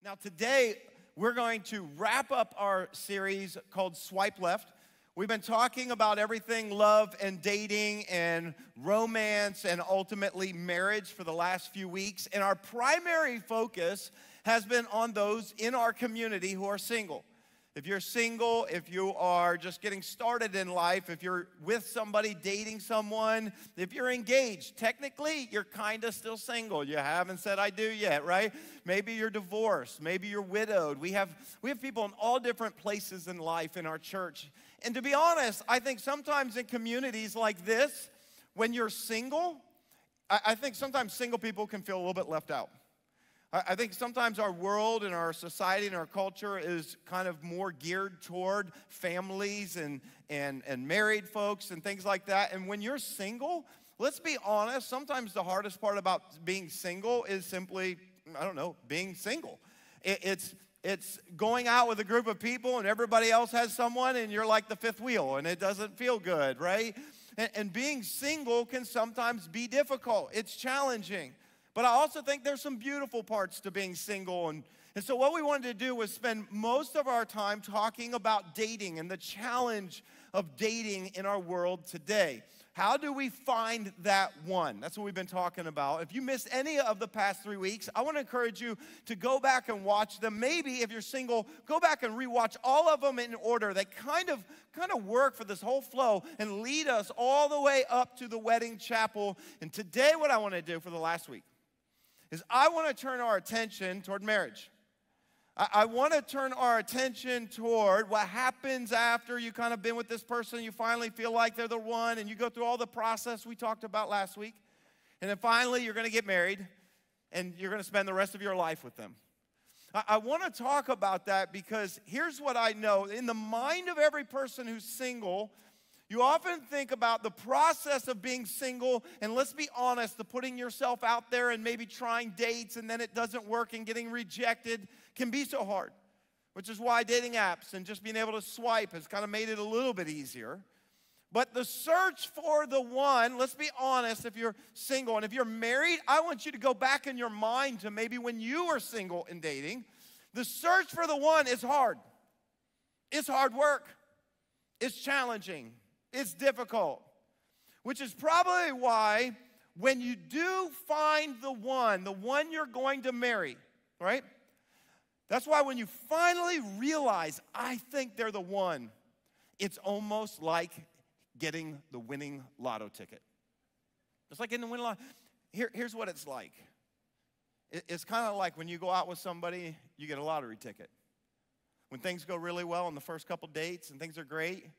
Now today, we're going to wrap up our series called Swipe Left. We've been talking about everything love and dating and romance and ultimately marriage for the last few weeks. And our primary focus has been on those in our community who are single. If you're single, if you are just getting started in life, if you're with somebody, dating someone, if you're engaged, technically you're kind of still single. You haven't said I do yet, right? Maybe you're divorced, maybe you're widowed. We have people in all different places in life in our church. And to be honest, I think sometimes in communities like this, when you're single, I think sometimes single people can feel a little bit left out. I think sometimes our world and our society and our culture is kind of more geared toward families and married folks and things like that. And when you're single, let's be honest, sometimes the hardest part about being single is simply, I don't know, being single. It's going out with a group of people and everybody else has someone and you're like the fifth wheel and it doesn't feel good, right? And being single can sometimes be difficult. It's challenging. But I also think there's some beautiful parts to being single. And so what we wanted to do was spend most of our time talking about dating and the challenge of dating in our world today. How do we find that one? That's what we've been talking about. If you missed any of the past 3 weeks, I want to encourage you to go back and watch them. Maybe if you're single, go back and rewatch all of them in order. They kind of work for this whole flow and lead us all the way up to the wedding chapel. And today what I want to do for the last week is I want to turn our attention toward marriage. I want to turn our attention toward what happens after you kind of been with this person, you finally feel like they're the one, and you go through all the process we talked about last week. And then finally, you're going to get married, and you're going to spend the rest of your life with them. I want to talk about that because here's what I know. In the mind of every person who's single, you often think about the process of being single, and let's be honest, the putting yourself out there and maybe trying dates and then it doesn't work and getting rejected can be so hard, which is why dating apps and just being able to swipe has kind of made it a little bit easier. But the search for the one, let's be honest, if you're single and if you're married, I want you to go back in your mind to maybe when you were single and dating. The search for the one is hard. It's hard work. It's challenging. It's difficult, which is probably why when you do find the one you're going to marry, right? That's why when you finally realize, I think they're the one, it's almost like getting the winning lotto ticket. It's like getting the winning lotto. Here's what it's like. It's kind of like when you go out with somebody, you get a lottery ticket. When things go really well in the first couple dates and things are great,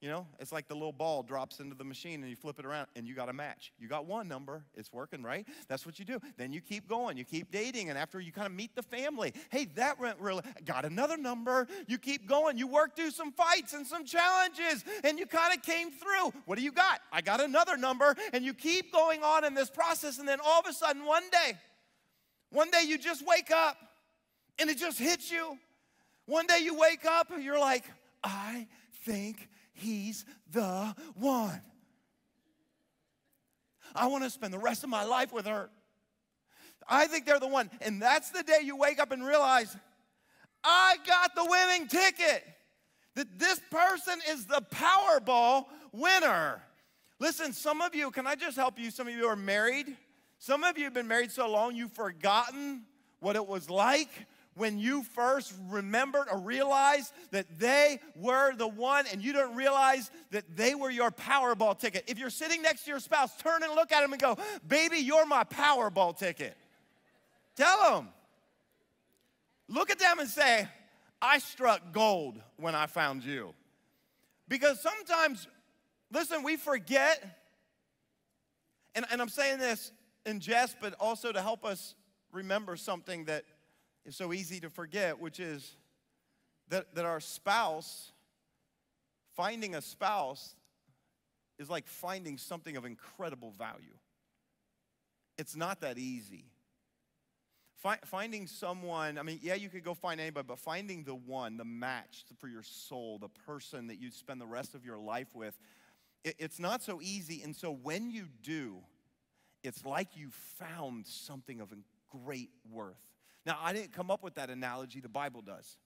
you know, it's like the little ball drops into the machine and you flip it around and you got a match. You got one number, it's working, right? That's what you do. Then you keep going, you keep dating, and after you kind of meet the family, hey, that went really, got another number. You keep going, you work through some fights and some challenges, and you kind of came through. What do you got? I got another number, and you keep going on in this process, and then all of a sudden, one day you just wake up, and it just hits you. One day you wake up, and you're like, I think he's the one. I want to spend the rest of my life with her. I think they're the one. And that's the day you wake up and realize, I got the winning ticket. That this person is the Powerball winner. Listen, some of you, can I just help you? Some of you are married. Some of you have been married so long you've forgotten what it was like when you first remembered or realized that they were the one and you didn't realize that they were your Powerball ticket. If you're sitting next to your spouse, turn and look at them and go, baby, you're my Powerball ticket. Tell them. Look at them and say, I struck gold when I found you. Because sometimes, listen, we forget, and I'm saying this in jest, but also to help us remember something that is so easy to forget, which is that our spouse, finding a spouse is like finding something of incredible value. It's not that easy. Finding someone, I mean, yeah, you could go find anybody, but finding the one, the match for your soul, the person that you spend the rest of your life with, it's not so easy. And so when you do, it's like you found something of great worth. Now, I didn't come up with that analogy. The Bible does.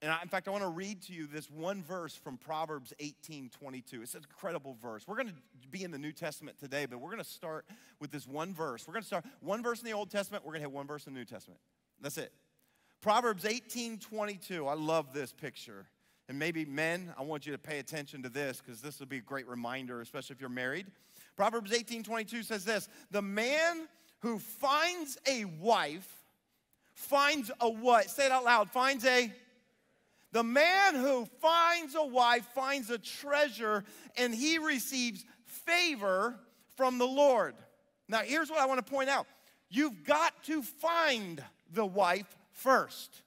And in fact, I want to read to you this one verse from Proverbs 18:22. It's an incredible verse. We're going to be in the New Testament today, but we're going to start with this one verse. We're going to start one verse in the Old Testament. We're going to hit one verse in the New Testament. That's it. Proverbs 18:22. I love this picture. And maybe men, I want you to pay attention to this because this will be a great reminder, especially if you're married. Proverbs 18:22 says this: the man who finds a wife finds a what? Say it out loud. The man who finds a wife finds a treasure, and he receives favor from the Lord. Now, here's what I want to point out. You've got to find the wife first.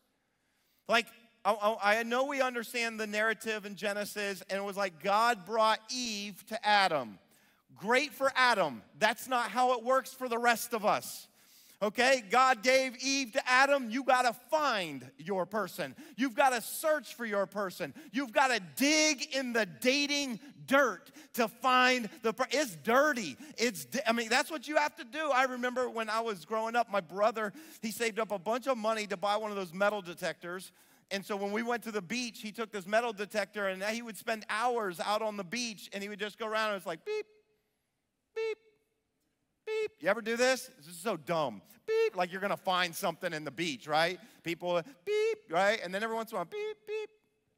Like, I know we understand the narrative in Genesis, and it was like God brought Eve to Adam. Great for Adam. That's not how it works for the rest of us. Okay, God gave Eve to Adam. You got to find your person. You've got to search for your person. You've got to dig in the dating dirt to find it's dirty. That's what you have to do. I remember when I was growing up, my brother, he saved up a bunch of money to buy one of those metal detectors. And so when we went to the beach, he took this metal detector, and he would spend hours out on the beach, and he would just go around, and it's like, beep, beep, beep. You ever do this? This is so dumb. Beep, like you're going to find something in the beach, right? People, beep, right? And then every once in a while, beep, beep,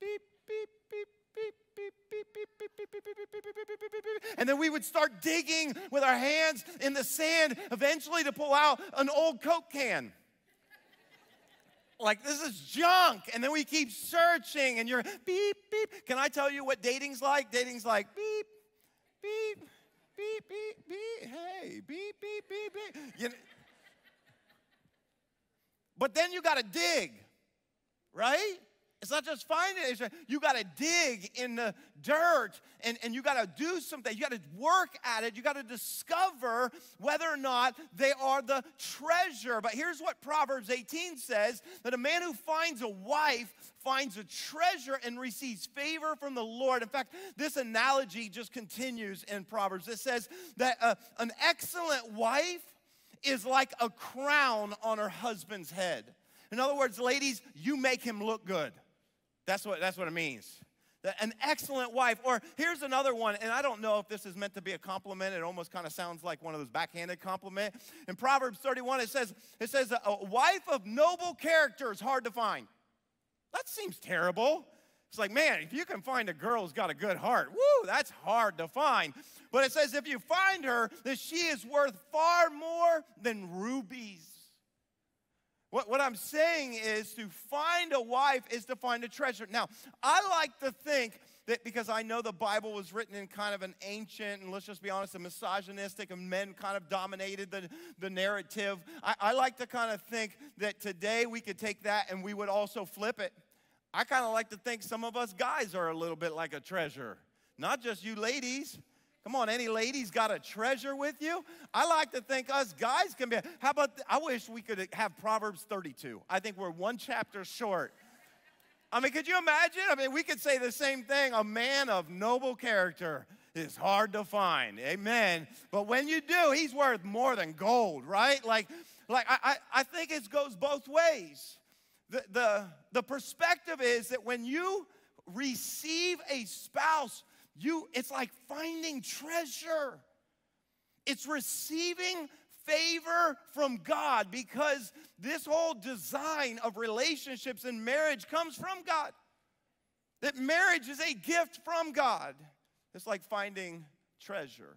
beep, beep, beep, beep, beep, beep, beep, beep, beep, beep, beep, beep, beep, beep, beep. And then we would start digging with our hands in the sand, eventually to pull out an old Coke can. Like, this is junk. And then we keep searching, and you're beep, beep. Can I tell you what dating's like? Dating's like beep, beep, beep, beep, beep. Hey, beep, beep, beep, beep. You know, but then you got to dig, right? It's not just finding it. You got to dig in the dirt, and you got to do something. You got to work at it. You got to discover whether or not they are the treasure. But here's what Proverbs 18 says, that a man who finds a wife finds a treasure and receives favor from the Lord. In fact, this analogy just continues in Proverbs. It says that an excellent wife is like a crown on her husband's head. In other words, ladies, you make him look good. That's what it means. An excellent wife. Or here's another one, and I don't know if this is meant to be a compliment. It almost kind of sounds like one of those backhanded compliments. In Proverbs 31, it says a wife of noble character is hard to find. That seems terrible. It's like, man, if you can find a girl who's got a good heart, woo, that's hard to find. But it says if you find her, that she is worth far more than rubies. What I'm saying is to find a wife is to find a treasure. Now, I like to think that because I know the Bible was written in kind of an ancient, and let's just be honest, a misogynistic, and men kind of dominated the narrative. I like to kind of think that today we could take that and we would also flip it. I kind of like to think some of us guys are a little bit like a treasure. Not just you ladies. Come on, any ladies got a treasure with you? I like to think us guys can be. How about, I wish we could have Proverbs 32. I think we're one chapter short. I mean, could you imagine? I mean, we could say the same thing. A man of noble character is hard to find. Amen. But when you do, he's worth more than gold, right? Like I think it goes both ways. The perspective is that when you receive a spouse, it's like finding treasure. It's receiving favor from God, because this whole design of relationships and marriage comes from God. That marriage is a gift from God. It's like finding treasure.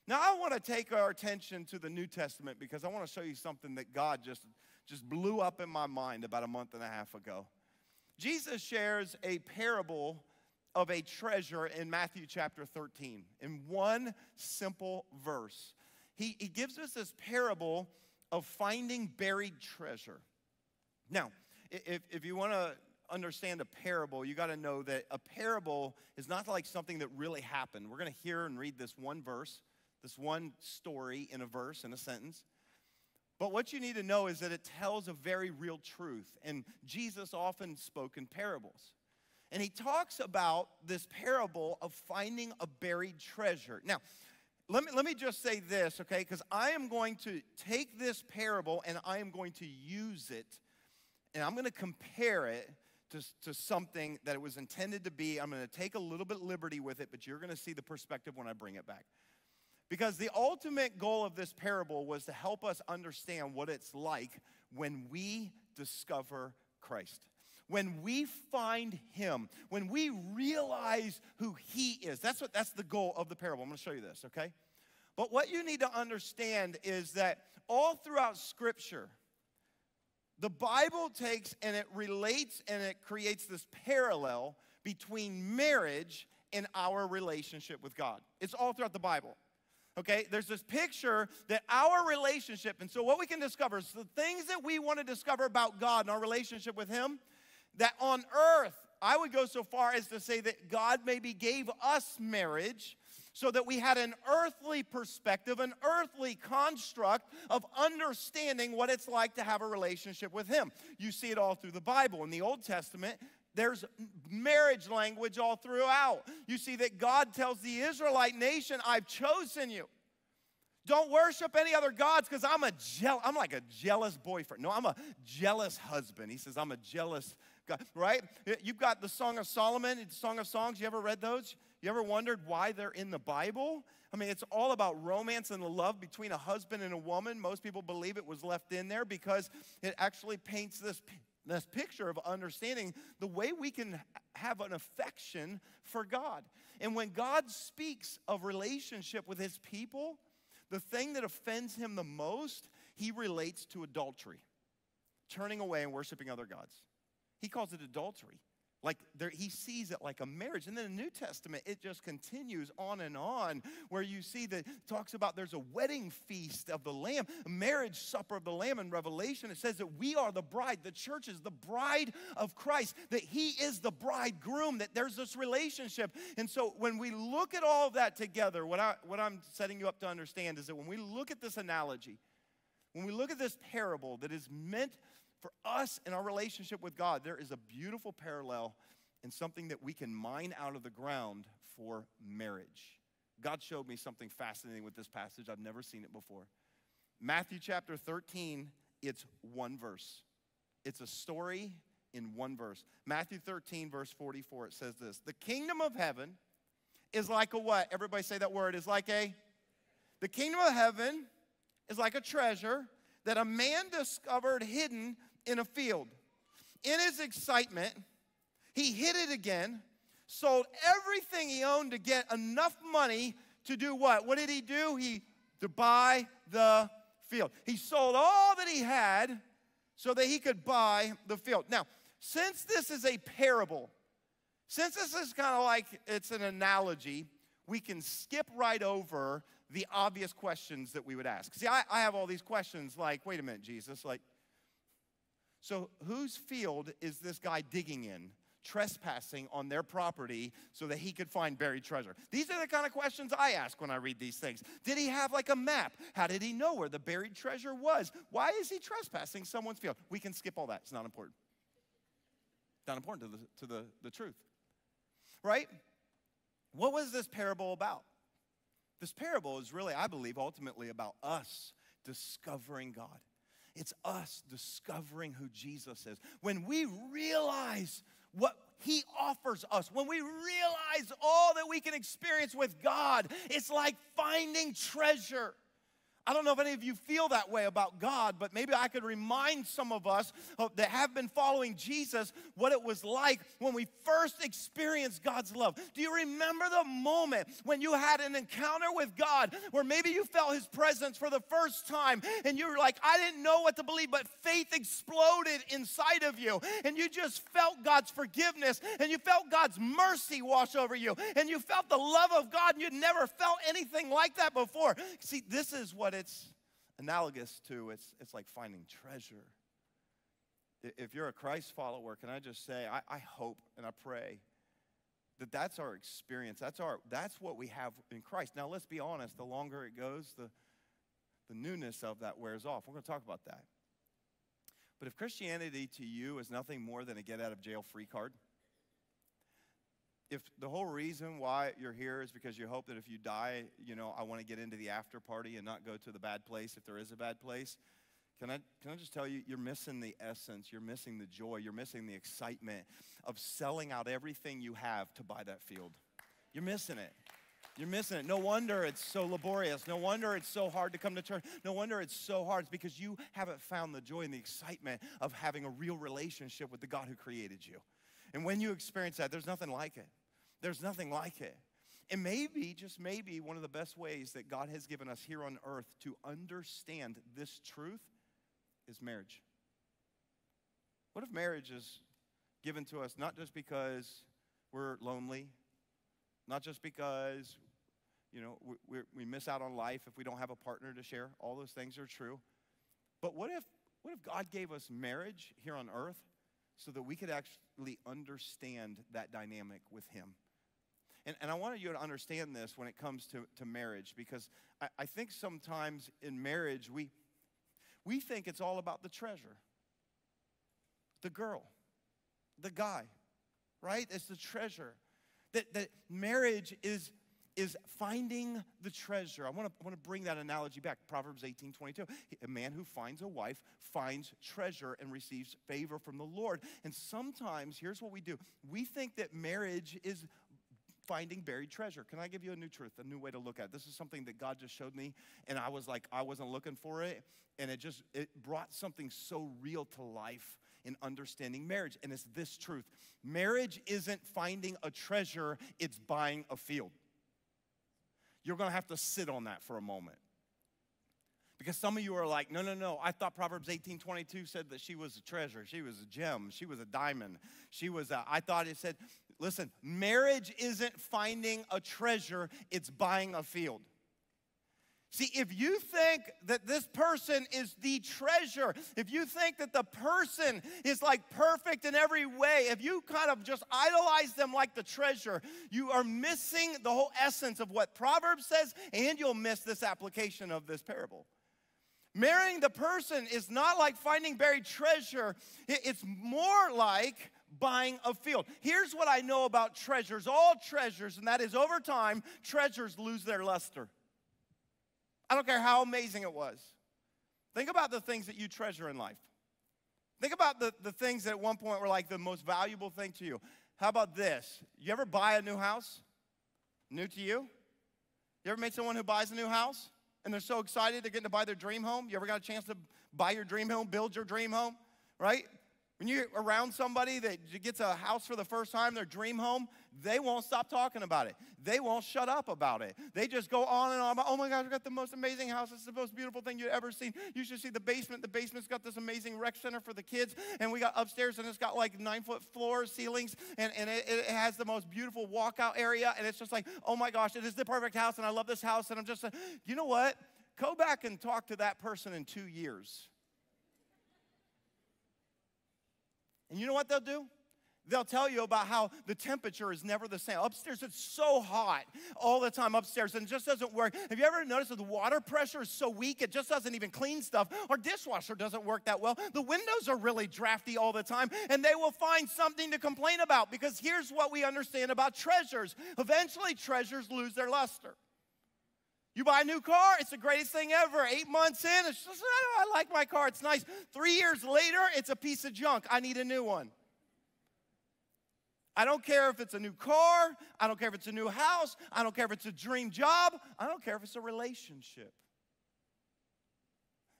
Now, I want to take our attention to the New Testament, because I want to show you something that God just blew up in my mind about a month and a half ago. Jesus shares a parable of a treasure in Matthew chapter 13 in one simple verse. He gives us this parable of finding buried treasure. Now, if you want to understand a parable, you got to know that a parable is not like something that really happened. We're going to hear and read this one verse, this one story in a verse, in a sentence. But what you need to know is that it tells a very real truth. And Jesus often spoke in parables. And he talks about this parable of finding a buried treasure. Now, let me just say this, okay? Because I am going to take this parable and I am going to use it, and I'm going to compare it to something that it was intended to be. I'm going to take a little bit liberty with it, but you're going to see the perspective when I bring it back. Because the ultimate goal of this parable was to help us understand what it's like when we discover Christ. When we find him, when we realize who he is. That's the goal of the parable. I'm going to show you this, okay? But what you need to understand is that all throughout Scripture, the Bible takes and it relates and it creates this parallel between marriage and our relationship with God. It's all throughout the Bible. Okay, there's this picture that our relationship, and so what we can discover is the things that we want to discover about God and our relationship with him, that on earth, I would go so far as to say that God maybe gave us marriage so that we had an earthly perspective, an earthly construct of understanding what it's like to have a relationship with him. You see it all through the Bible. In the Old Testament, there's marriage language all throughout. You see that God tells the Israelite nation, I've chosen you. Don't worship any other gods because I'm like a jealous boyfriend. No, I'm a jealous husband. He says, I'm a jealous God, right? You've got the Song of Solomon, the Song of Songs. You ever read those? You ever wondered why they're in the Bible? I mean, it's all about romance and the love between a husband and a woman. Most people believe it was left in there because it actually paints this picture of understanding the way we can have an affection for God. And when God speaks of relationship with his people, the thing that offends him the most, he relates to adultery, turning away and worshiping other gods. He calls it adultery. Like he sees it like a marriage. And then in the New Testament, it just continues on where you see that it talks about there's a wedding feast of the Lamb, a marriage supper of the Lamb in Revelation. It says that we are the bride. The church is the bride of Christ, that he is the bridegroom, that there's this relationship. And so when we look at all of that together, what I'm setting you up to understand is that when we look at this analogy, when we look at this parable that is meant for us in our relationship with God, there is a beautiful parallel and something that we can mine out of the ground for marriage. God showed me something fascinating with this passage. I've never seen it before. Matthew chapter 13, it's one verse. It's a story in one verse. Matthew 13, verse 44, it says this. The kingdom of heaven is like a what? Everybody say that word. The kingdom of heaven is like a treasure that a man discovered hidden in a field. In his excitement, he hid it again, sold everything he owned to get enough money to do what? What did he do? To buy the field. He sold all that he had so that he could buy the field. Now, since this is a parable, since this is kind of like it's an analogy, we can skip right over the obvious questions that we would ask. See, I have all these questions like, wait a minute, Jesus, so whose field is this guy digging in, trespassing on their property so that he could find buried treasure? These are the kind of questions I ask when I read these things. Did he have like a map? How did he know where the buried treasure was? Why is he trespassing someone's field? We can skip all that. It's not important. Not important to the truth, right? What was this parable about? This parable is really, I believe, ultimately about us discovering God. It's us discovering who Jesus is. When we realize what he offers us, when we realize all that we can experience with God, it's like finding treasure. I don't know if any of you feel that way about God, but maybe I could remind some of us that have been following Jesus what it was like when we first experienced God's love. Do you remember the moment when you had an encounter with God where maybe you felt his presence for the first time and you were like, I didn't know what to believe, but faith exploded inside of you and you just felt God's forgiveness and you felt God's mercy wash over you and you felt the love of God and you'd never felt anything like that before. See, this is what it's analogous to. It's like finding treasure. If you're a Christ follower, can I just say, I hope and I pray that that's our experience. That's what we have in Christ. Now, let's be honest. The longer it goes, the newness of that wears off. We're going to talk about that. But if Christianity to you is nothing more than a get-out-of-jail-free card, if the whole reason why you're here is because you hope that if you die, I want to get into the after party and not go to the bad place if there is a bad place, can I just tell you, you're missing the essence, you're missing the joy, you're missing the excitement of selling out everything you have to buy that field. You're missing it. You're missing it. No wonder it's so laborious. No wonder it's so hard to come to church. No wonder it's so hard. It's because you haven't found the joy and the excitement of having a real relationship with the God who created you. And when you experience that, there's nothing like it. There's nothing like it. And maybe, just maybe, one of the best ways that God has given us here on earth to understand this truth is marriage. What if marriage is given to us not just because we're lonely, not just because, we miss out on life if we don't have a partner to share? All those things are true. But what if God gave us marriage here on earth so that we could actually understand that dynamic with him? And I wanted you to understand this when it comes to marriage, because I think sometimes in marriage we think it's all about the treasure, the girl, the guy, right? It's the treasure. That marriage is finding the treasure. I want to bring that analogy back. Proverbs 18:22. A man who finds a wife finds treasure and receives favor from the Lord. And sometimes, here's what we do. We think that marriage is finding buried treasure. Can I give you a new truth, a new way to look at it? This is something that God just showed me, and I was like, I wasn't looking for it, and it brought something so real to life in understanding marriage, and it's this truth. Marriage isn't finding a treasure, it's buying a field. You're going to have to sit on that for a moment. Because some of you are like, no, I thought Proverbs 18:22 said that she was a treasure, she was a gem, she was a diamond, I thought it said, listen, marriage isn't finding a treasure, it's buying a field. See, if you think that this person is the treasure, if you think that the person is like perfect in every way, if you kind of just idolize them like the treasure, you are missing the whole essence of what Proverbs says, and you'll miss this application of this parable. Marrying the person is not like finding buried treasure. It's more like buying a field. Here's what I know about treasures, all treasures, and that is over time, treasures lose their luster. I don't care how amazing it was. Think about the things that you treasure in life. Think about the things that at one point were like the most valuable thing to you. How about this? You ever buy a new house? New to you? You ever meet someone who buys a new house? And they're so excited they're getting to buy their dream home. You ever got a chance to buy your dream home, build your dream home, right? When you're around somebody that gets a house for the first time, their dream home, they won't stop talking about it. They won't shut up about it. They just go on and on about, oh my gosh, I got the most amazing house. It's the most beautiful thing you've ever seen. You should see the basement. The basement's got this amazing rec center for the kids. And we got upstairs, and it's got like 9-foot floor ceilings. And it has the most beautiful walkout area. And it's just like, oh my gosh, it is the perfect house. And I love this house. And I'm just, you know what? Go back and talk to that person in 2 years. And you know what they'll do? They'll tell you about how the temperature is never the same. Upstairs, it's so hot all the time upstairs, and it just doesn't work. Have you ever noticed that the water pressure is so weak, it just doesn't even clean stuff? Our dishwasher doesn't work that well. The windows are really drafty all the time, and they will find something to complain about, because here's what we understand about treasures. Eventually, treasures lose their luster. You buy a new car, it's the greatest thing ever. 8 months in, it's just, I like my car, it's nice. 3 years later, it's a piece of junk. I need a new one. I don't care if it's a new car. I don't care if it's a new house. I don't care if it's a dream job. I don't care if it's a relationship.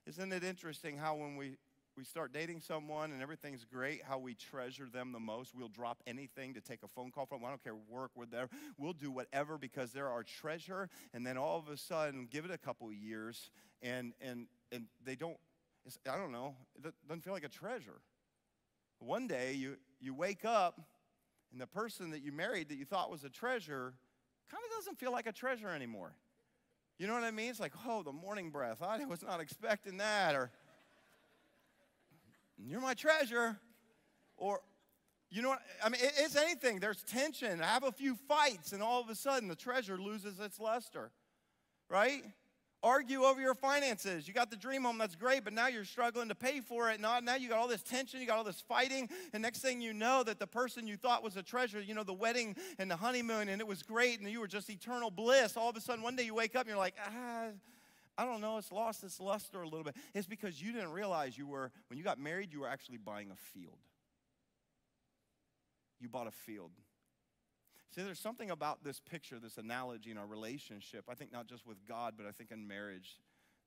Isn't it interesting how when we start dating someone and everything's great, how we treasure them the most? We'll drop anything to take a phone call from them. I don't care, work with them. We'll do whatever because they're our treasure. And then all of a sudden, give it a couple years, and they don't, I don't know, it doesn't feel like a treasure. One day, you wake up, and the person that you married that you thought was a treasure kind of doesn't feel like a treasure anymore. You know what I mean? It's like, oh, the morning breath. I was not expecting that. Or, you're my treasure. Or, you know what? I mean, it's anything. There's tension. I have a few fights, and all of a sudden, the treasure loses its luster. Right? Argue over your finances. You got the dream home, that's great, but now you're struggling to pay for it. Now you got all this tension, you got all this fighting, and next thing you know that the person you thought was a treasure, you know, the wedding and the honeymoon, and it was great, and you were just eternal bliss. All of a sudden, one day you wake up and you're like, I don't know, it's lost its luster a little bit. It's because you didn't realize when you got married, you were actually buying a field. You bought a field. See, there's something about this picture, this analogy in our relationship, I think not just with God, but I think in marriage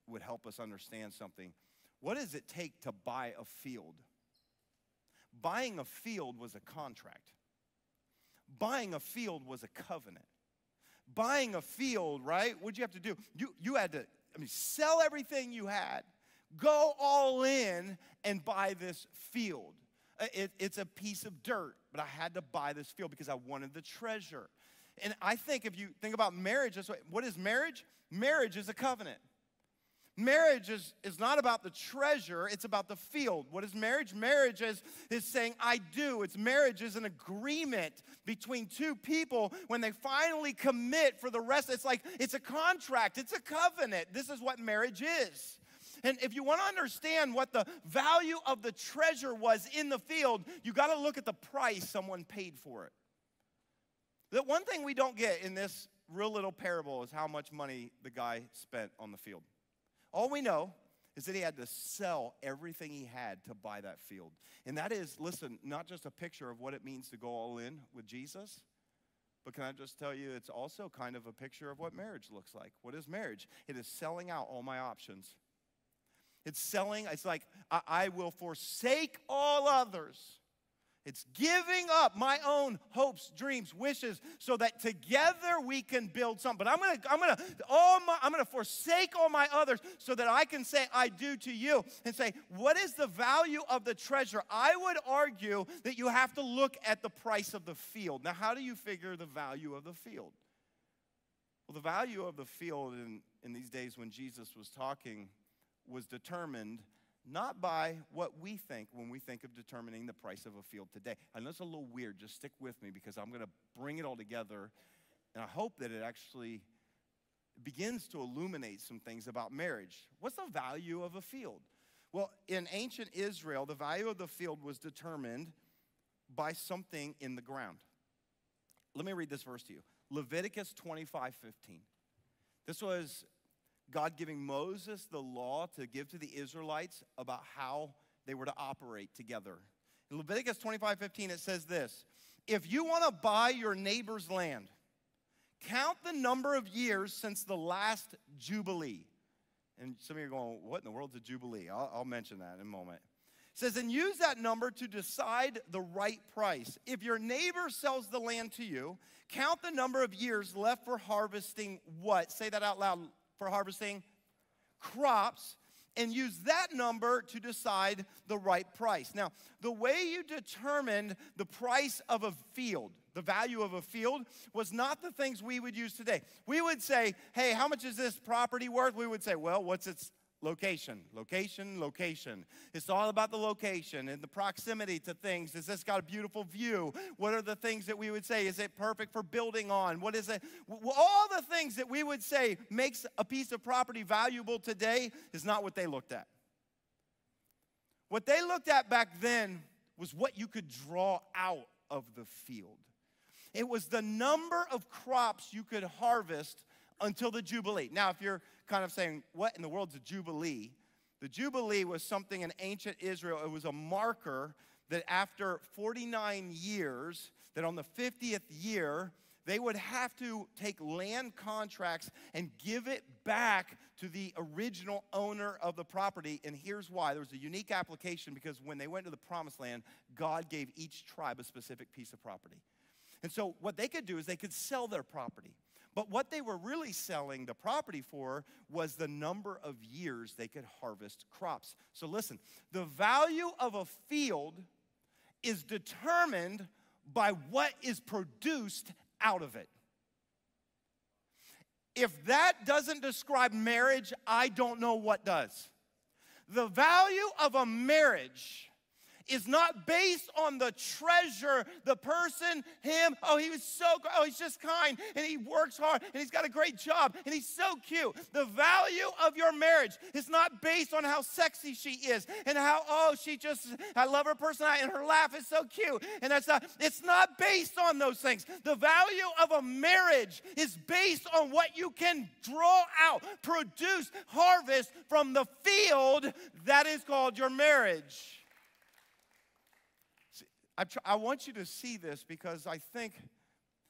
would help us understand something. What does it take to buy a field? Buying a field was a contract. Buying a field was a covenant. Buying a field, right? What'd you have to do? You had to, sell everything you had, go all in and buy this field. It's a piece of dirt, but I had to buy this field because I wanted the treasure. And I think if you think about marriage, what is marriage? Marriage is a covenant. Marriage is not about the treasure, it's about the field. What is marriage? Marriage is saying, I do. Marriage is an agreement between two people when they finally commit for the rest. It's a contract, it's a covenant. This is what marriage is. And if you want to understand what the value of the treasure was in the field, you got to look at the price someone paid for it. The one thing we don't get in this real little parable is how much money the guy spent on the field. All we know is that he had to sell everything he had to buy that field. And that is, listen, not just a picture of what it means to go all in with Jesus, but can I just tell you, it's also kind of a picture of what marriage looks like. What is marriage? It is selling out all my options. It's like, I will forsake all others. It's giving up my own hopes, dreams, wishes, so that together we can build something. But I'm gonna forsake all my others so that I can say I do to you and say, what is the value of the treasure? I would argue that you have to look at the price of the field. Now, how do you figure the value of the field? Well, the value of the field in these days when Jesus was talking was determined not by what we think when we think of determining the price of a field today. I know it's a little weird. Just stick with me because I'm going to bring it all together, and I hope that it actually begins to illuminate some things about marriage. What's the value of a field? Well, in ancient Israel, the value of the field was determined by something in the ground. Let me read this verse to you. Leviticus 25:15. This was God giving Moses the law to give to the Israelites about how they were to operate together. In Leviticus 25:15, it says this: if you want to buy your neighbor's land, count the number of years since the last Jubilee. And some of you are going, what in the world's a Jubilee? I'll mention that in a moment. It says, and use that number to decide the right price. If your neighbor sells the land to you, count the number of years left for harvesting what? Say that out loud. For harvesting crops, and use that number to decide the right price. Now, the way you determined the price of a field, the value of a field, was not the things we would use today. We would say, hey, how much is this property worth? We would say, well, what's its location? Location. It's all about the location and the proximity to things. Has this got a beautiful view? What are the things that we would say? Is it perfect for building on? What is it? All the things that we would say makes a piece of property valuable today is not what they looked at. What they looked at back then was what you could draw out of the field. It was the number of crops you could harvest until the Jubilee. Now, if you're kind of saying, what in the world's a Jubilee? The Jubilee was something in ancient Israel. It was a marker that after 49 years, that on the 50th year, they would have to take land contracts and give it back to the original owner of the property. And here's why. There was a unique application because when they went to the promised land, God gave each tribe a specific piece of property. And so what they could do is they could sell their property. But what they were really selling the property for was the number of years they could harvest crops. So listen, the value of a field is determined by what is produced out of it. If that doesn't describe marriage, I don't know what does. The value of a marriage is not based on the treasure, the person, him. Oh, he was so good. Oh, he's just kind, and he works hard, and he's got a great job, and he's so cute. The value of your marriage is not based on how sexy she is and how, I love her personality, and her laugh is so cute. And it's not based on those things. The value of a marriage is based on what you can draw out, produce, harvest from the field that is called your marriage. I want you to see this because I think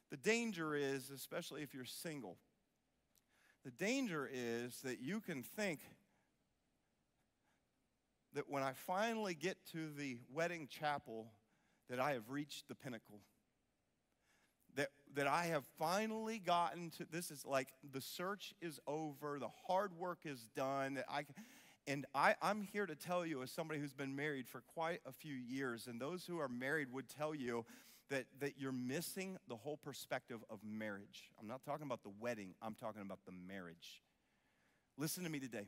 the danger is, especially if you're single, the danger is that you can think that when I finally get to the wedding chapel that I have reached the pinnacle. That I have finally gotten to, this is like the search is over, the hard work is done. I'm here to tell you, as somebody who's been married for quite a few years, and those who are married would tell you that you're missing the whole perspective of marriage. I'm not talking about the wedding, I'm talking about the marriage. Listen to me today.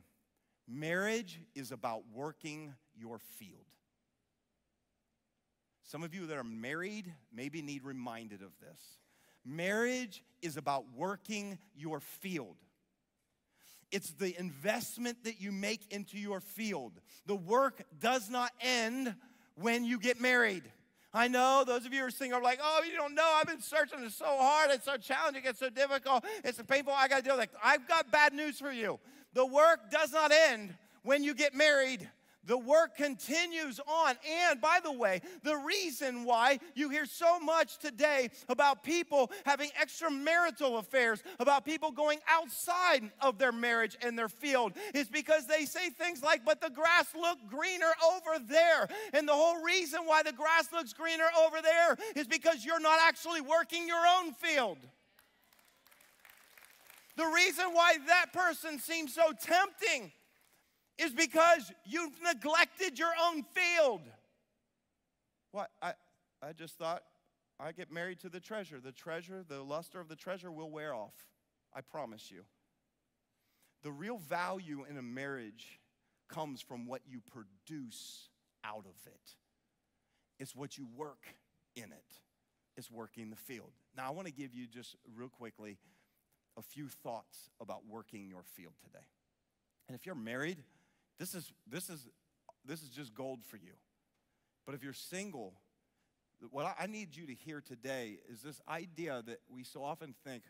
Marriage is about working your field. Some of you that are married maybe need reminded of this. Marriage is about working your field. It's the investment that you make into your field. The work does not end when you get married. I know those of you who are single are like, oh, you don't know, I've been searching, it's so hard, it's so challenging, it's so difficult, it's so painful, I got to deal with it. I've got bad news for you. The work does not end when you get married. The work continues on. And by the way, the reason why you hear so much today about people having extramarital affairs, about people going outside of their marriage and their field, is because they say things like, but the grass looked greener over there. And the whole reason why the grass looks greener over there is because you're not actually working your own field. The reason why that person seems so tempting is because you've neglected your own field. What? I just thought I get married to the treasure. The luster of the treasure will wear off. I promise you. The real value in a marriage comes from what you produce out of it. It's what you work in it. It's working the field. Now, I want to give you just real quickly a few thoughts about working your field today. And if you're married, this is just gold for you. But if you're single, what I need you to hear today is this idea that we so often think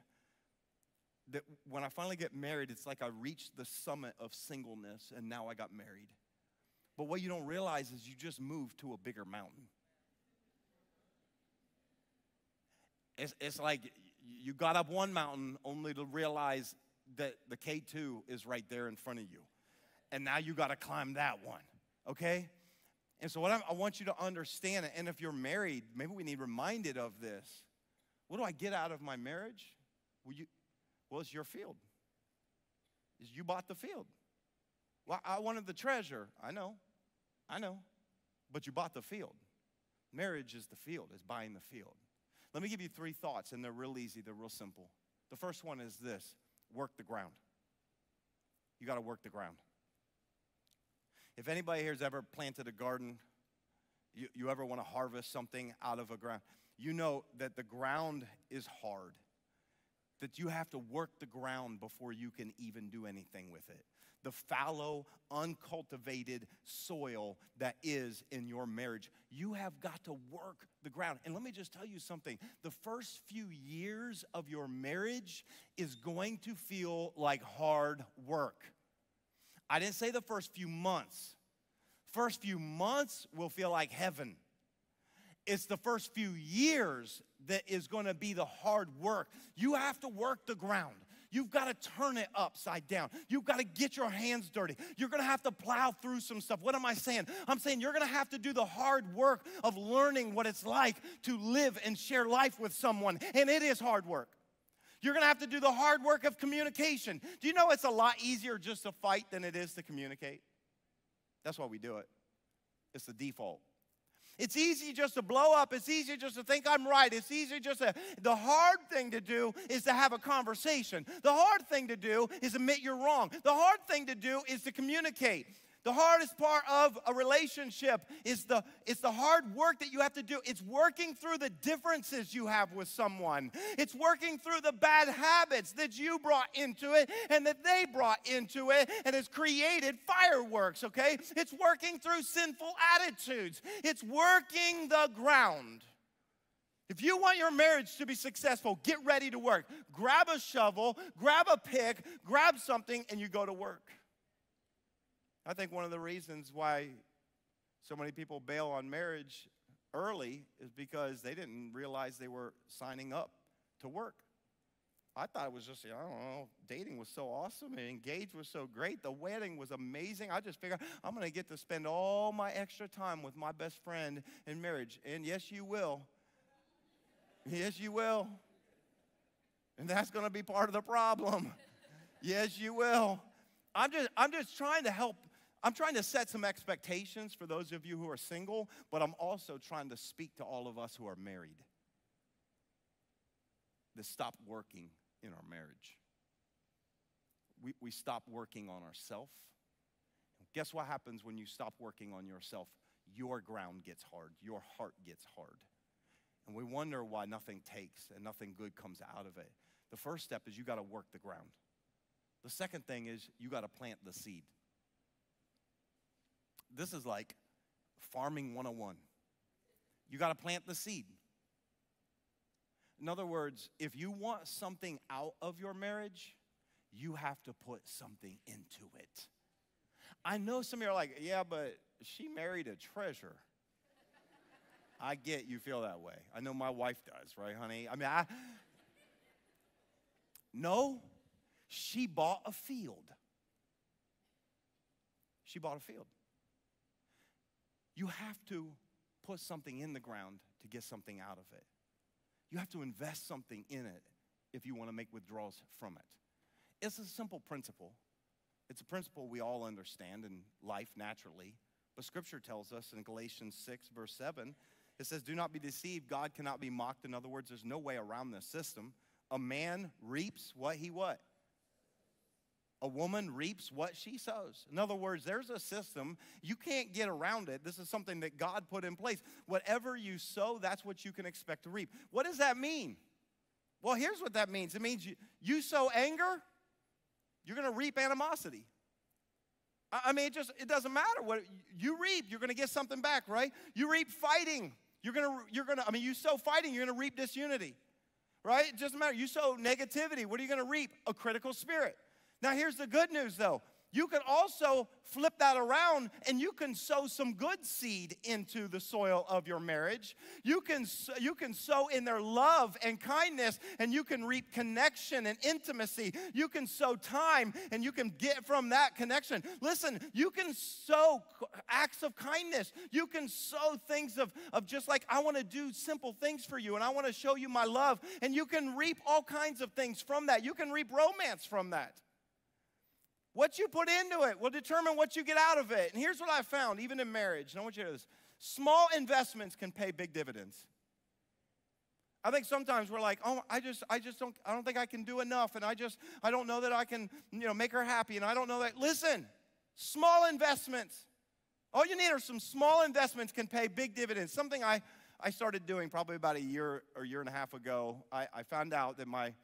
that when I finally get married, it's like I reached the summit of singleness and now I got married. But what you don't realize is you just moved to a bigger mountain. It's like you got up one mountain only to realize that the K2 is right there in front of you. And now you got to climb that one, okay? And so what I want you to understand, and if you're married, maybe we need reminded of this. What do I get out of my marriage? Well, it's your field. You bought the field. Well, I wanted the treasure. I know. But you bought the field. Marriage is the field. It's buying the field. Let me give you 3 thoughts, and they're real easy. They're real simple. The first one is this. Work the ground. You got to work the ground. If anybody here has ever planted a garden, you ever want to harvest something out of a ground, you know that the ground is hard, that you have to work the ground before you can even do anything with it. The fallow, uncultivated soil that is in your marriage, you have got to work the ground. And let me just tell you something. The first few years of your marriage is going to feel like hard work. I didn't say the first few months. First few months will feel like heaven. It's the first few years that is going to be the hard work. You have to work the ground. You've got to turn it upside down. You've got to get your hands dirty. You're going to have to plow through some stuff. What am I saying? I'm saying you're going to have to do the hard work of learning what it's like to live and share life with someone. And it is hard work. You're going to have to do the hard work of communication. Do you know it's a lot easier just to fight than it is to communicate? That's why we do it. It's the default. It's easy just to blow up. It's easy just to think I'm right. It's easy just to, the hard thing to do is to have a conversation. The hard thing to do is admit you're wrong. The hard thing to do is to communicate. The hardest part of a relationship is the hard work that you have to do. It's working through the differences you have with someone. It's working through the bad habits that you brought into it and that they brought into it and has created fireworks, okay? It's working through sinful attitudes. It's working the ground. If you want your marriage to be successful, get ready to work. Grab a shovel, grab a pick, grab something, and you go to work. I think one of the reasons why so many people bail on marriage early is because they didn't realize they were signing up to work. I thought it was just, I don't know, dating was so awesome and engaged was so great. The wedding was amazing. I just figured I'm going to get to spend all my extra time with my best friend in marriage. And yes, you will. Yes, you will. And that's going to be part of the problem. Yes, you will. I'm just trying to help. I'm trying to set some expectations for those of you who are single, but I'm also trying to speak to all of us who are married. To stop working in our marriage. We stop working on ourselves. Guess what happens when you stop working on yourself? Your ground gets hard. Your heart gets hard. And we wonder why nothing takes and nothing good comes out of it. The first step is you got to work the ground. The second thing is you got to plant the seed. This is like farming 101. You got to plant the seed. In other words, if you want something out of your marriage, you have to put something into it. I know some of you are like, yeah, but she married a treasure. I get you feel that way. I know my wife does, right, honey? I mean, no, she bought a field. She bought a field. You have to put something in the ground to get something out of it. You have to invest something in it if you want to make withdrawals from it. It's a simple principle. It's a principle we all understand in life naturally. But Scripture tells us in Galatians 6, verse 7, it says, do not be deceived. God cannot be mocked. In other words, there's no way around this system. A man reaps what he what? A woman reaps what she sows. In other words, there's a system. You can't get around it. This is something that God put in place. Whatever you sow, that's what you can expect to reap. What does that mean? Well, here's what that means. It means you sow anger, you're going to reap animosity. I mean, it doesn't matter what you reap. You're going to get something back, right? You reap fighting. You sow fighting, you're going to reap disunity, right? It doesn't matter. You sow negativity. What are you going to reap? A critical spirit. Now, here's the good news, though. You can also flip that around and you can sow some good seed into the soil of your marriage. You can sow in their love and kindness, and you can reap connection and intimacy. You can sow time and you can get from that connection. Listen, you can sow acts of kindness. You can sow things of just like, I want to do simple things for you and I want to show you my love. And you can reap all kinds of things from that. You can reap romance from that. What you put into it will determine what you get out of it. And here's what I found, even in marriage, and I want you to know this. Small investments can pay big dividends. I think sometimes we're like, oh, I don't think I can do enough, and I don't know that I can, make her happy, and I don't know that. Listen, small investments. All you need are some small investments can pay big dividends. Something I started doing probably about a year or year and a half ago. I found out that my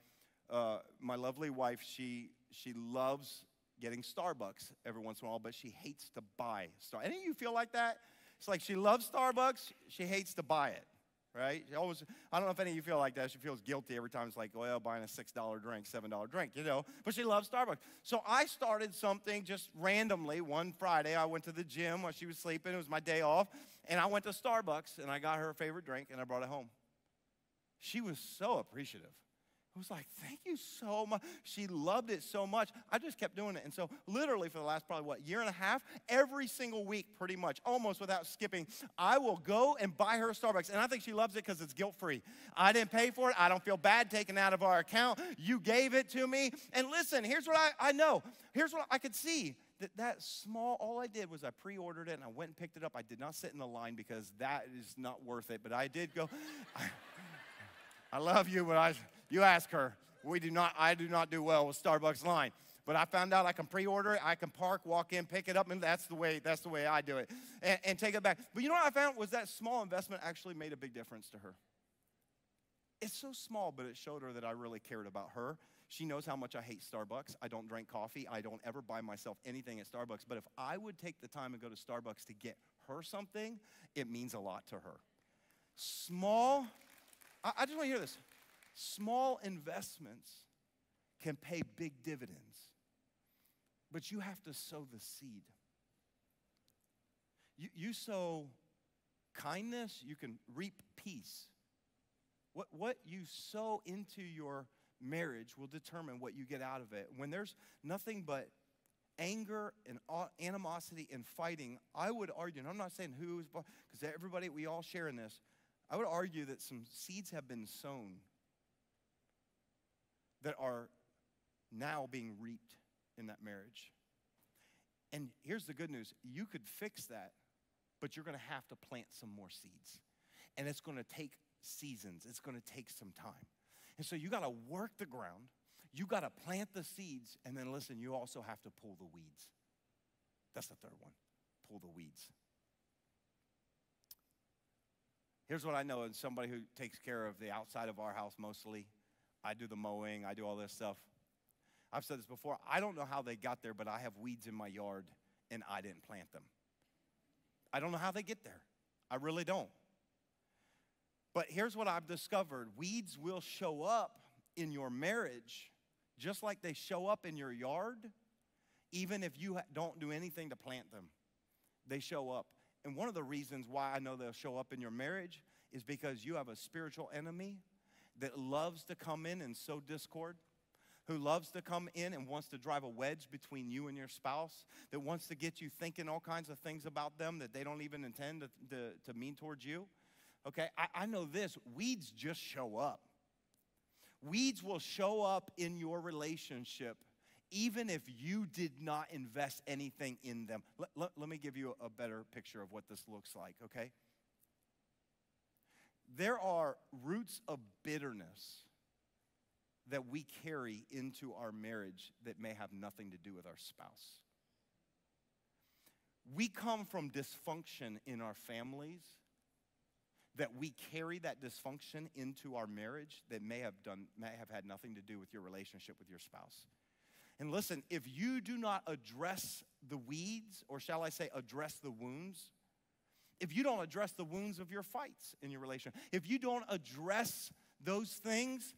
lovely wife, she loves getting Starbucks every once in a while, but she hates to buy Starbucks. Any of you feel like that? It's like she loves Starbucks, she hates to buy it, right? I don't know if any of you feel like that. She feels guilty every time it's like, well, buying a $6 drink, $7 drink, but she loves Starbucks. So I started something just randomly. One Friday, I went to the gym while she was sleeping. It was my day off, and I went to Starbucks, and I got her favorite drink, and I brought it home. She was so appreciative. I was like, thank you so much. She loved it so much. I just kept doing it. And so literally for the last probably, year and a half, every single week pretty much, almost without skipping, I will go and buy her Starbucks. And I think she loves it because it's guilt-free. I didn't pay for it. I don't feel bad taking out of our account. You gave it to me. And listen, here's what I know. Here's what I could see. That small, all I did was I pre-ordered it and I went and picked it up. I did not sit in the line because that is not worth it. But I did go. I love you, but you ask her. I do not do well with Starbucks line. But I found out I can pre-order it. I can park, walk in, pick it up, and that's the way I do it, and take it back. But you know what I found was that small investment actually made a big difference to her. It's so small, but it showed her that I really cared about her. She knows how much I hate Starbucks. I don't drink coffee. I don't ever buy myself anything at Starbucks. But if I would take the time and go to Starbucks to get her something, it means a lot to her. Small, I just want to hear this. Small investments can pay big dividends, but you have to sow the seed. You sow kindness, you can reap peace. What you sow into your marriage will determine what you get out of it. When there's nothing but anger and animosity and fighting, I would argue, and I'm not saying who, because everybody, we all share in this, I would argue that some seeds have been sown that are now being reaped in that marriage. And here's the good news. You could fix that, but you're going to have to plant some more seeds. And it's going to take seasons. It's going to take some time. And so you got to work the ground. You got to plant the seeds. And then listen, you also have to pull the weeds. That's the third one. Pull the weeds. Here's what I know as somebody who takes care of the outside of our house mostly. I do the mowing. I do all this stuff. I've said this before. I don't know how they got there, but I have weeds in my yard, and I didn't plant them. I don't know how they get there. I really don't. But here's what I've discovered. Weeds will show up in your marriage just like they show up in your yard, even if you don't do anything to plant them. They show up. And one of the reasons why I know they'll show up in your marriage is because you have a spiritual enemy that loves to come in and sow discord, who loves to come in and wants to drive a wedge between you and your spouse, that wants to get you thinking all kinds of things about them that they don't even intend to mean towards you. Okay, I know this, weeds just show up. Weeds will show up in your relationship even if you did not invest anything in them. Let me give you a better picture of what this looks like, okay? There are roots of bitterness that we carry into our marriage that may have nothing to do with our spouse. We come from dysfunction in our families, that we carry that dysfunction into our marriage that may have had nothing to do with your relationship with your spouse. And listen, if you do not address the weeds, or shall I say address the wounds, if you don't address the wounds of your fights in your relationship, if you don't address those things,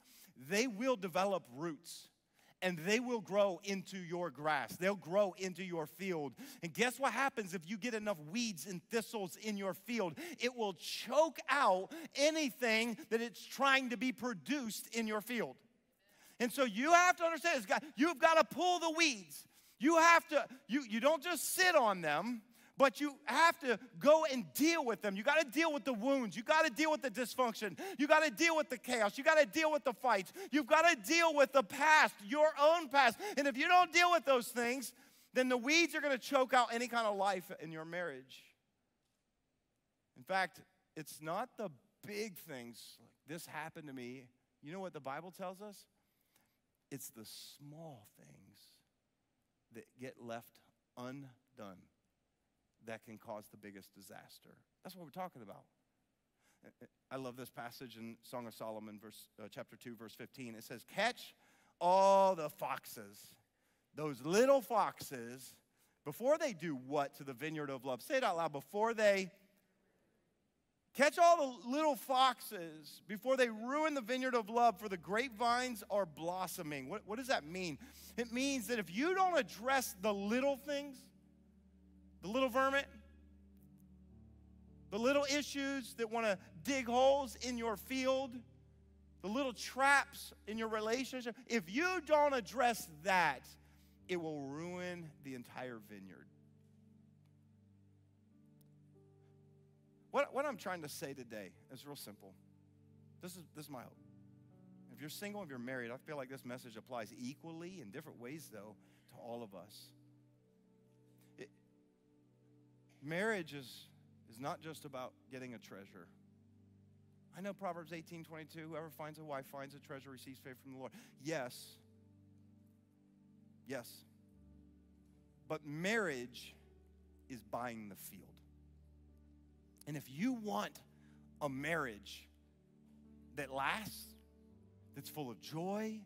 they will develop roots. And they will grow into your grass. They'll grow into your field. And guess what happens if you get enough weeds and thistles in your field? It will choke out anything that it's trying to be produced in your field. And so you have to understand, you've got to pull the weeds. You don't just sit on them, but you have to go and deal with them. You got to deal with the wounds. You got to deal with the dysfunction. You got to deal with the chaos. You got to deal with the fights. You've got to deal with the past, your own past. And if you don't deal with those things, then the weeds are going to choke out any kind of life in your marriage. In fact, it's not the big things. This happened to me. You know what the Bible tells us? It's the small things that get left undone that can cause the biggest disaster. That's what we're talking about. I love this passage in Song of Solomon, chapter 2, verse 15. It says, catch all the foxes, those little foxes, before they do what to the vineyard of love? Say it out loud. Before they catch all the little foxes, before they ruin the vineyard of love, for the grapevines are blossoming. What does that mean? It means that if you don't address the little things, the little vermin, the little issues that want to dig holes in your field, the little traps in your relationship, if you don't address that, it will ruin the entire vineyard. What I'm trying to say today is real simple. This is my hope. If you're single, if you're married, I feel like this message applies equally in different ways, though, to all of us. Marriage is not just about getting a treasure. I know Proverbs 18:22, whoever finds a wife finds a treasure, receives favor from the Lord. Yes, Yes. But marriage is buying the field. And if you want a marriage that lasts, that's full of joy,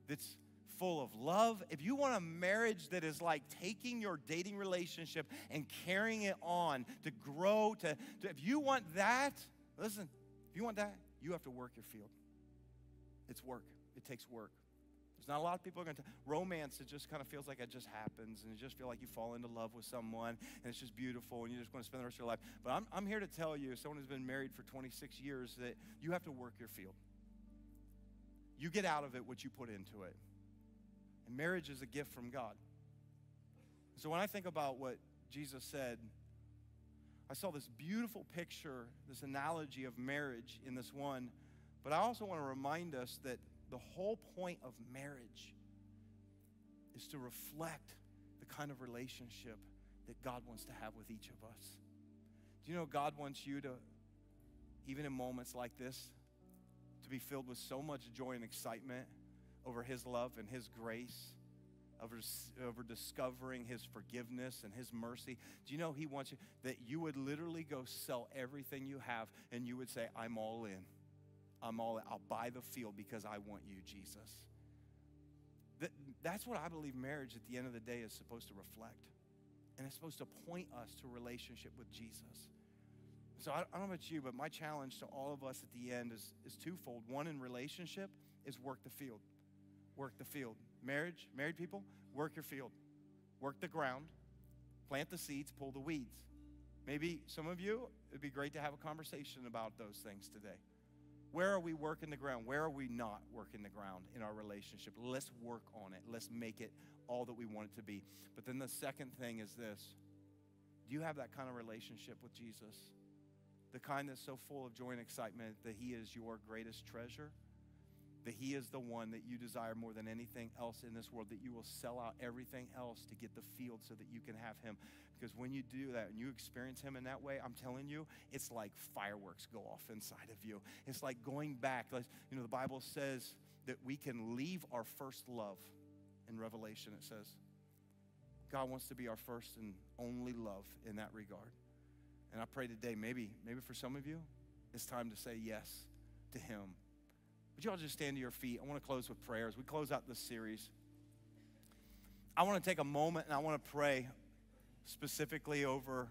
that's full of love, if you want a marriage that is like taking your dating relationship and carrying it on to grow, if you want that, listen, if you want that, you have to work your field. It's work. It takes work. There's not a lot of people are going to. Romance, it just kind of feels like it just happens, and you just feel like you fall into love with someone, and it's just beautiful, and you just want to spend the rest of your life. But I'm here to tell you, someone who's been married for 26 years, that you have to work your field. You get out of it what you put into it. And marriage is a gift from God. So when I think about what Jesus said, I saw this beautiful picture, this analogy of marriage in this one, but I also want to remind us that the whole point of marriage is to reflect the kind of relationship that God wants to have with each of us. Do you know God wants you to, even in moments like this, to be filled with so much joy and excitement over His love and His grace, over discovering His forgiveness and His mercy? Do you know He wants you, that you would literally go sell everything you have and you would say, I'm all in. I'll buy the field because I want you, Jesus. That's what I believe marriage at the end of the day is supposed to reflect. And it's supposed to point us to a relationship with Jesus. So I don't know about you, but my challenge to all of us at the end is twofold. One, in relationship, is work the field. Work the field. Married people, work your field. Work the ground. Plant the seeds, pull the weeds. Maybe some of you, it'd be great to have a conversation about those things today. Where are we working the ground? Where are we not working the ground in our relationship? Let's work on it. Let's make it all that we want it to be. But then the second thing is this. Do you have that kind of relationship with Jesus? The kind that's so full of joy and excitement that He is your greatest treasure? That He is the one that you desire more than anything else in this world, that you will sell out everything else to get the field so that you can have Him. Because when you do that and you experience Him in that way, I'm telling you, it's like fireworks go off inside of you. It's like going back. Like, you know, the Bible says that we can leave our first love. In Revelation, it says, God wants to be our first and only love in that regard. And I pray today, maybe for some of you, it's time to say yes to Him. Would you all just stand to your feet? I want to close with prayer as we close out this series. I want to take a moment and I want to pray specifically over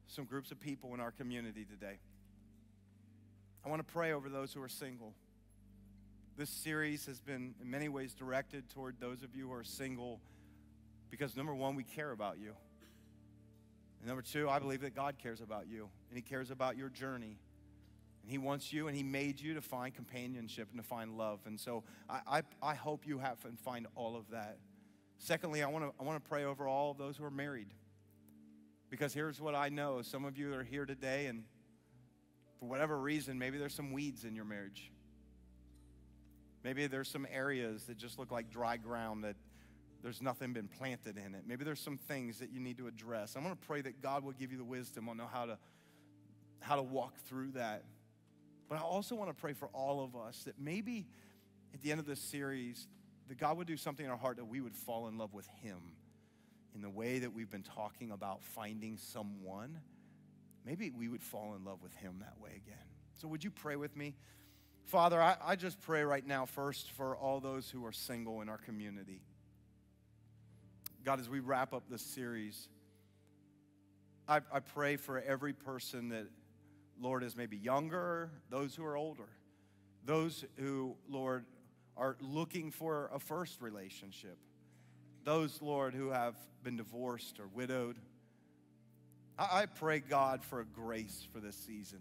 some groups of people in our community today. I want to pray over those who are single. This series has been in many ways directed toward those of you who are single because, number one, we care about you. And number two, I believe that God cares about you and He cares about your journey. And He wants you and He made you to find companionship and to find love. And so I hope you have and find all of that. Secondly, I want to pray over all of those who are married. Because here's what I know. Some of you are here today and for whatever reason, maybe there's some weeds in your marriage. Maybe there's some areas that just look like dry ground that there's nothing been planted in it. Maybe there's some things that you need to address. I'm going to pray that God will give you the wisdom on how to walk through that. But I also want to pray for all of us that maybe at the end of this series, that God would do something in our heart that we would fall in love with Him in the way that we've been talking about finding someone. Maybe we would fall in love with Him that way again. So would you pray with me? Father, I just pray right now first for all those who are single in our community. God, as we wrap up this series, I pray for every person that, Lord, is maybe younger, those who are older, those who, Lord, are looking for a first relationship, those, Lord, who have been divorced or widowed. I pray, God, for a grace for this season.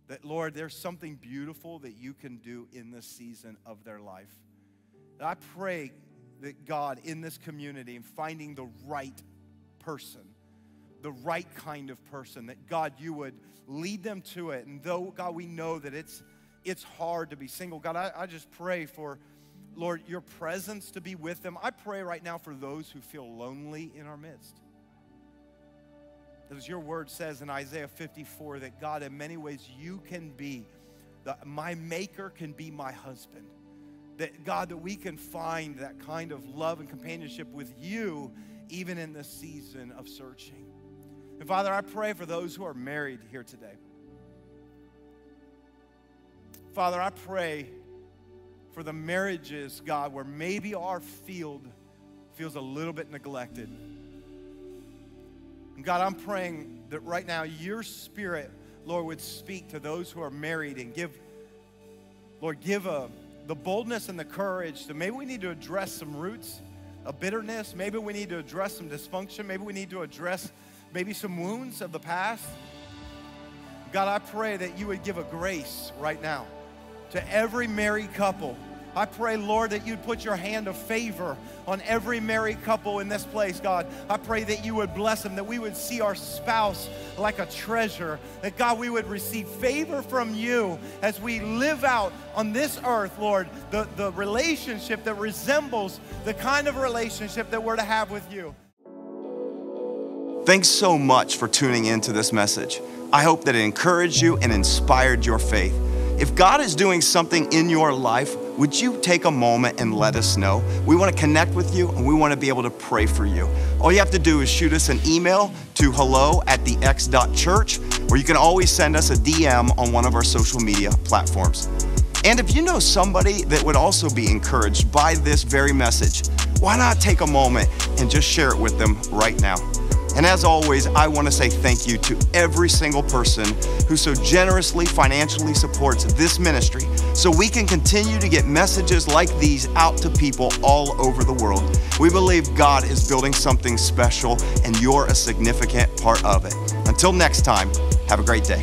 That, Lord, there's something beautiful that you can do in this season of their life. And I pray that, God, in this community, in finding the right person, the right kind of person, that, God, you would lead them to it. And though, God, we know that it's hard to be single, God, I just pray for, Lord, your presence to be with them. I pray right now for those who feel lonely in our midst. As your word says in Isaiah 54, that God, in many ways, you can be, my maker can be my husband. that, God, that we can find that kind of love and companionship with you even in this season of searching. And Father, I pray for those who are married here today. Father, I pray for the marriages, God, where maybe our field feels a little bit neglected. And God, I'm praying that right now your Spirit, Lord, would speak to those who are married and give the boldness and the courage to, maybe we need to address some roots of bitterness. Maybe we need to address some dysfunction. Maybe we need to address maybe some wounds of the past. God, I pray that you would give a grace right now to every married couple. I pray, Lord, that you'd put your hand of favor on every married couple in this place, God. I pray that you would bless them, that we would see our spouse like a treasure, that, God, we would receive favor from you as we live out on this earth, Lord, the relationship that resembles the kind of relationship that we're to have with you. Thanks so much for tuning into this message. I hope that it encouraged you and inspired your faith. If God is doing something in your life, would you take a moment and let us know? We want to connect with you and we want to be able to pray for you. All you have to do is shoot us an email to hello@thex.church, or you can always send us a DM on one of our social media platforms. And if you know somebody that would also be encouraged by this very message, why not take a moment and just share it with them right now? And as always, I want to say thank you to every single person who so generously financially supports this ministry so we can continue to get messages like these out to people all over the world. We believe God is building something special and you're a significant part of it. Until next time, have a great day.